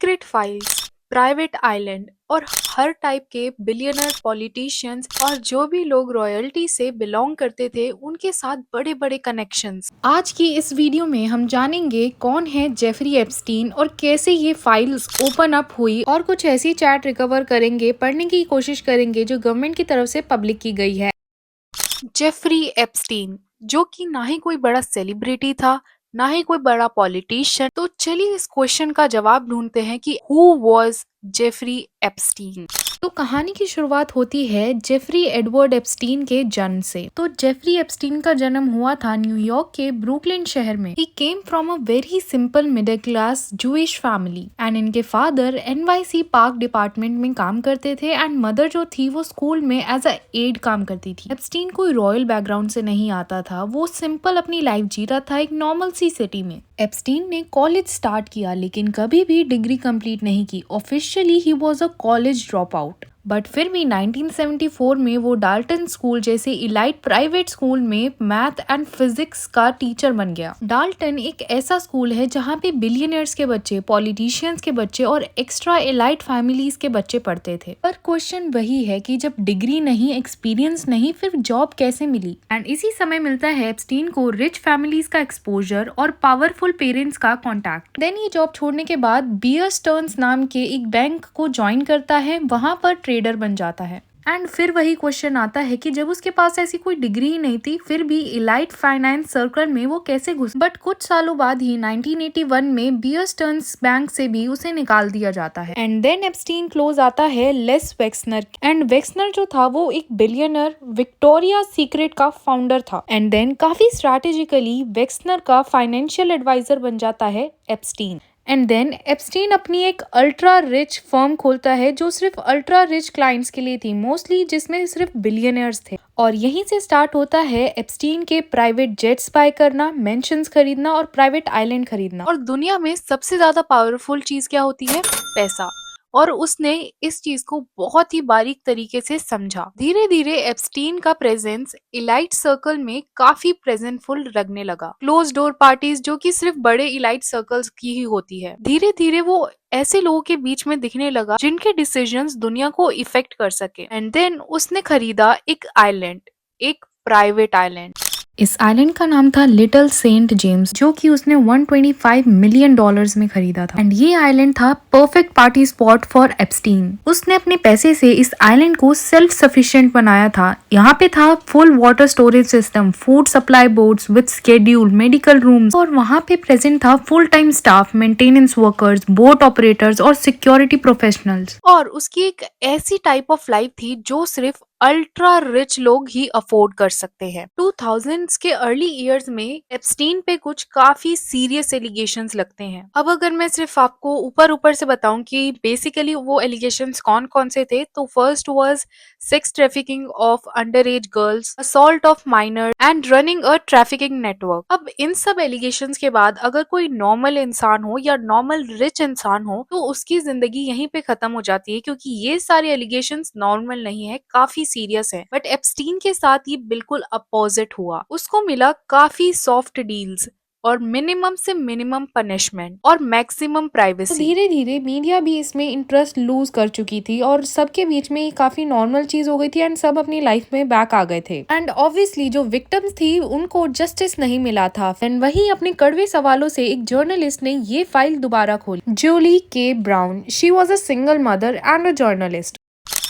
Secret files, private island और हर type के billionaire politicians और जो भी लोग रॉयल्टी से बिलोंग करते थे उनके साथ बड़े बड़े कनेक्शंस। आज की इस वीडियो में हम जानेंगे कौन है जेफरी एप्स्टीन और कैसे ये फाइल्स ओपन अप हुई और कुछ ऐसी चैट रिकवर करेंगे, पढ़ने की कोशिश करेंगे जो गवर्नमेंट की तरफ से पब्लिक की गई है। जेफरी एप्स्टीन जो कि ना ही कोई बड़ा सेलिब्रिटी था ना ही कोई बड़ा पॉलिटिशियन, तो चलिए इस क्वेश्चन का जवाब ढूंढते हैं कि हु वॉज जेफरी एप्स्टीन। तो कहानी की शुरुआत होती है जेफरी एडवर्ड एप्स्टीन के जन्म से। तो जेफरी एप्स्टीन का जन्म हुआ था न्यूयॉर्क के ब्रुकलिन शहर में। He came from a very simple middle class Jewish family and इनके फादर एनवाईसी पार्क डिपार्टमेंट में काम करते थे एंड मदर जो थी वो स्कूल में एज अ एड काम करती थी। एप्स्टीन कोई रॉयल बैकग्राउंड से नहीं आता था, वो सिंपल अपनी लाइफ जी रहा था एक नॉर्मल सी सिटी में। एप्स्टीन ने कॉलेज स्टार्ट किया लेकिन कभी भी डिग्री कंप्लीट नहीं की। Officially he was a college drop out, but फिर भी 1974 में वो डाल्टन स्कूल जैसे इलाइट प्राइवेट स्कूल में मैथ एंड फिजिक्स का टीचर बन गया। डाल्टन एक ऐसा स्कूल है जहाँ पे बिलियनर्स के बच्चे, पॉलिटिशियंस के बच्चे और एक्स्ट्रा इलाइट फैमिलीज के बच्चे पढ़ते थे। पर क्वेश्चन वही है कि जब डिग्री नहीं, एक्सपीरियंस नहीं, फिर जॉब कैसे मिली। एंड इसी समय मिलता है एप्स्टीन को रिच फैमिलीज का एक्सपोजर और पावरफुल पेरेंट्स का कॉन्टैक्ट। देन ये जॉब छोड़ने के बाद बियर स्टर्न्स नाम के एक बैंक को ज्वाइन करता है, वहां पर ट्रेडर बन जाता है। एंड फिर वही क्वेश्चन आता है कि जब उसके पास ऐसी कोई डिग्री ही नहीं थी फिर भी इलाइट फाइनेंस सर्कल में वो कैसे घुस। बट कुछ सालों बाद ही 1981 में बियर स्टर्न्स बैंक से भी उसे निकाल दिया जाता है। एंड देन एप्स्टीन क्लोज आता है लेस वेक्सनर। एंड वेक्सनर जो था वो एक बिलियनर विक्टोरिया सीक्रेट का फाउंडर था। एंड देन काफी स्ट्रैटेजिकली वेक्सनर का फाइनेंशियल एडवाइजर बन जाता है एप्स्टीन। एंड देन एप्स्टीन अपनी एक अल्ट्रा रिच फर्म खोलता है जो सिर्फ अल्ट्रा रिच क्लाइंट्स के लिए थी, मोस्टली जिसमें सिर्फ बिलियनर्स थे। और यहीं से स्टार्ट होता है एप्स्टीन के प्राइवेट जेट्स बाय करना, मेंशंस खरीदना और प्राइवेट आइलैंड खरीदना। और दुनिया में सबसे ज्यादा पावरफुल चीज क्या होती है? पैसा। और उसने इस चीज को बहुत ही बारीक तरीके से समझा। धीरे धीरे एप्स्टीन का प्रेजेंस इलाइट सर्कल में काफी प्रेजेंटफुल लगने लगा। क्लोज डोर पार्टीज जो कि सिर्फ बड़े इलाइट सर्कल्स की ही होती है, धीरे धीरे वो ऐसे लोगों के बीच में दिखने लगा जिनके डिसीजंस दुनिया को इफेक्ट कर सके। एंड देन उसने खरीदा एक आइलैंड, एक प्राइवेट आइलैंड। इस आइलैंड का नाम था लिटिल सेंट जेम्स, जो कि उसने 125 मिलियन डॉलर्स में खरीदा था। एंड ये आइलैंड था perfect party spot for Epstein. उसने अपने पैसे से इस आइलैंड को सेल्फ सफिशिएंट बनाया था। यहाँ पे था full water storage system, food supply boards with schedule, medical rooms, और वहाँ पे प्रेजेंट था full time staff, maintenance workers, boat operators और सिक्योरिटी प्रोफेशनल्स। और उसकी एक ऐसी टाइप ऑफ लाइफ थी जो सिर्फ अल्ट्रा रिच लोग ही अफोर्ड कर सकते हैं। 2000s के अर्ली इयर्स में एप्स्टीन पे कुछ काफी सीरियस एलिगेशंस लगते हैं। अब अगर मैं सिर्फ आपको ऊपर ऊपर से बताऊं कि बेसिकली वो एलिगेशंस कौन कौन से थे, तो first was sex trafficking of under as girls, assault of minor and running a trafficking network. अब इन सब एलिगेशंस के बाद अगर कोई नॉर्मल इंसान हो या नॉर्मल रिच इंसान हो तो उसकी जिंदगी यहीं पे खत्म हो जाती है, क्योंकि ये सारे एलिगेशंस नॉर्मल नहीं है, काफी सीरियस है। बट एप्स्टीन के साथ ये बिल्कुल अपोजिट हुआ। उसको मिला काफी सॉफ्ट डील्स और मिनिमम से मिनिमम पनिशमेंट और मैक्सिमम प्राइवेसी। धीरे धीरे मीडिया भी इसमें इंटरेस्ट लूज कर चुकी थी और सबके बीच में ये काफी नॉर्मल चीज हो गई थी एंड सब अपनी लाइफ में बैक आ गए थे। एंड ऑब्वियसली जो विक्टिम्स थी उनको जस्टिस नहीं मिला था। एंड वही अपने कड़वे सवालों से एक जर्नलिस्ट ने ये फाइल दोबारा खोली, जूली के brown. She was a single mother and a journalist.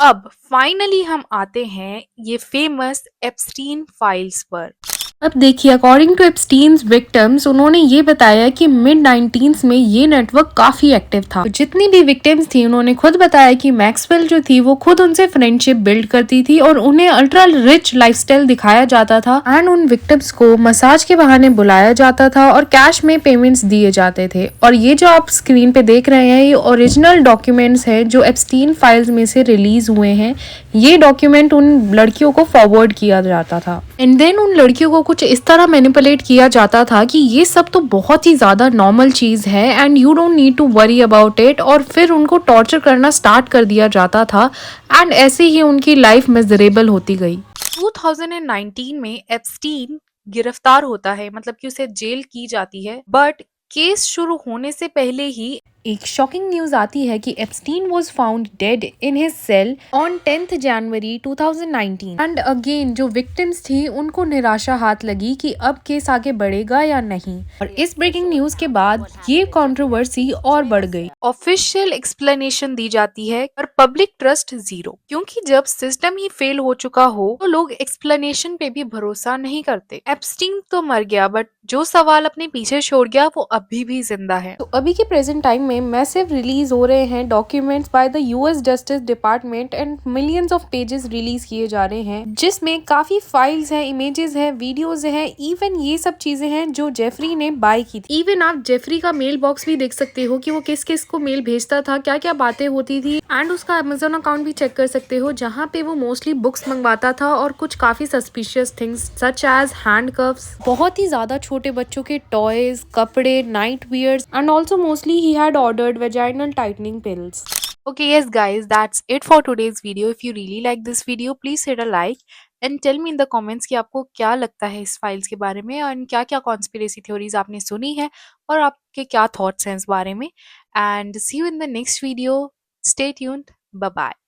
अब फाइनली हम आते हैं ये फेमस एप्स्टीन फाइल्स पर। अब देखिए, अकॉर्डिंग टू एप्स्टीन्स विक्टिम्स, उन्होंने ये बताया कि मिड 19s में ये नेटवर्क काफी एक्टिव था। तो जितनी भी विक्टिम्स थी उन्होंने खुद बताया कि मैक्सवेल जो थी वो खुद उनसे फ्रेंडशिप बिल्ड करती थी और उन्हें अल्ट्रा रिच लाइफस्टाइल दिखाया जाता था। एंड उन विक्टिम्स को मसाज के बहाने बुलाया जाता था और कैश में पेमेंट्स दिए जाते थे। और ये जो आप स्क्रीन पे देख रहे हैं ये ओरिजिनल डॉक्यूमेंट्स है जो एप्स्टीन फाइल्स में से रिलीज हुए हैं। ये डॉक्यूमेंट उन लड़कियों को फॉरवर्ड किया जाता था एंड देन उन लड़कियों को कुछ इस तरह मैनिपुलेट किया जाता था कि ये सब तो बहुत ही ज्यादा नॉर्मल चीज है and you don't need to worry about it, और फिर उनको टॉर्चर करना स्टार्ट कर दिया जाता था एंड ऐसे ही उनकी लाइफ मिजरेबल होती गई। 2019 में एप्स्टीन गिरफ्तार होता है, मतलब कि उसे जेल की जाती है, बट केस शुरू होने से पहले ही एक शॉकिंग न्यूज आती है कि Epstein was found dead in his cell on 10th जनवरी 2019 एंड अगेन जो विक्टिम्स थी उनको निराशा हाथ लगी कि अब केस आगे बढ़ेगा या नहीं। और इस ब्रेकिंग न्यूज के बाद ये कंट्रोवर्सी और बढ़ गई। ऑफिशियल एक्सप्लेनेशन दी जाती है पर पब्लिक ट्रस्ट जीरो, क्योंकि जब सिस्टम ही फेल हो चुका हो तो लोग एक्सप्लेनेशन पे भी भरोसा नहीं करते। एप्स्टीन तो मर गया बट जो सवाल अपने पीछे छोड़ गया वो अभी भी जिंदा है। तो अभी के प्रेजेंट टाइम में मैसिव रिलीज हो रहे हैं documents by the US justice department and millions of pages release किए जा रहे हैं, जिसमें काफी फाइल्स हैं, इमेजेस हैं, वीडियोस हैं, इवन ये सब चीजें हैं जो जेफरी ने बाय की थी। इवन आप जेफरी का मेल बॉक्स भी देख सकते हो कि वो किस किस को मेल भेजता था, क्या क्या बातें होती थी, एंड उसका अमेजोन अकाउंट भी चेक कर सकते हो जहाँ पे वो मोस्टली बुक्स मंगवाता था और कुछ काफी suspicious things such as handcuffs, बहुत ही ज्यादा छोटे बच्चों के टॉयज, कपड़े, night wears, and also mostly he had ordered vaginal tightening pills. Okay, yes guys, that's it for today's video. If you really like this video, please hit a like and tell me in the comments कि आपको क्या लगता है इस files के बारे में और क्या क्या कॉन्स्पिरेसी थ्योरीज आपने सुनी है और आपके क्या थॉट्स हैं इस बारे में। And see you in the next video. Stay tuned. Bye bye.